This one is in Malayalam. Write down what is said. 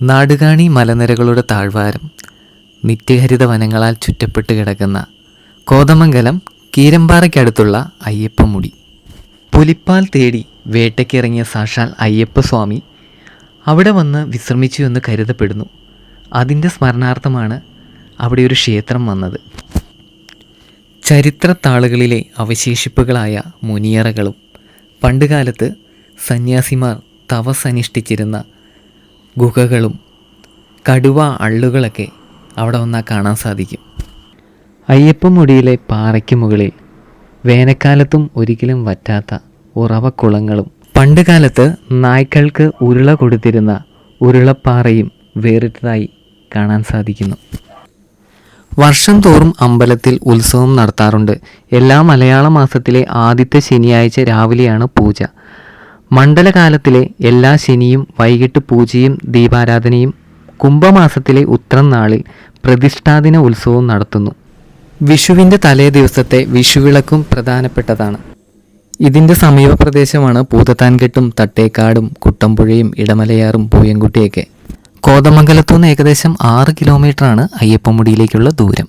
നാടുകാണി മലനിരകളുടെ താഴ്വാരം, നിത്യഹരിത വനങ്ങളാൽ ചുറ്റപ്പെട്ട് കിടക്കുന്ന കോതമംഗലം കീരമ്പാറയ്ക്കടുത്തുള്ള അയ്യപ്പമുടി. പുലിപ്പാൽ തേടി വേട്ടയ്ക്കിറങ്ങിയ സാക്ഷാൽ അയ്യപ്പസ്വാമി അവിടെ വന്ന് വിശ്രമിച്ചു എന്ന് കരുതപ്പെടുന്നു. അതിൻ്റെ സ്മരണാർത്ഥമാണ് അവിടെ ഒരു ക്ഷേത്രം വന്നത്. ചരിത്രത്താളുകളിലെ അവശേഷിപ്പുകളായ മുനിയറകളും പണ്ടുകാലത്ത് സന്യാസിമാർ തപസ്സനുഷ്ഠിച്ചിരുന്ന ഗുഹകളും കടുവ അള്ളുകളൊക്കെ അവിടെ വന്നാൽ കാണാൻ സാധിക്കും. അയ്യപ്പമുടിയിലെ പാറയ്ക്ക് മുകളിൽ വേനൽക്കാലത്തും ഒരിക്കലും വറ്റാത്ത ഉറവക്കുളങ്ങളും പണ്ടുകാലത്ത് നായ്ക്കൾക്ക് ഉരുള കൊടുത്തിരുന്ന ഉരുളപ്പാറയും വേറിട്ടതായി കാണാൻ സാധിക്കുന്നു. വർഷം തോറും അമ്പലത്തിൽ ഉത്സവം നടത്താറുണ്ട്. എല്ലാ മലയാള മാസത്തിലെ ആദ്യത്തെ ശനിയാഴ്ച രാവിലെയാണ് പൂജ. മണ്ഡലകാലത്തിലെ എല്ലാ ശനിയും വൈകിട്ട് പൂജയും ദീപാരാധനയും, കുംഭമാസത്തിലെ ഉത്രം നാളിൽ പ്രതിഷ്ഠാദിന ഉത്സവവും നടത്തുന്നു. വിഷുവിൻ്റെ തലേ ദിവസത്തെ വിഷുവിളക്കും പ്രധാനപ്പെട്ടതാണ്. ഇതിൻ്റെ സമീപ പ്രദേശമാണ് പൂതത്താൻകെട്ടും തട്ടേക്കാടും കുട്ടമ്പുഴയും ഇടമലയാറും പൂയംകുട്ടിയൊക്കെ. കോതമംഗലത്തുനിന്ന് ഏകദേശം 6 കിലോമീറ്ററാണ് അയ്യപ്പമുടിയിലേക്കുള്ള ദൂരം.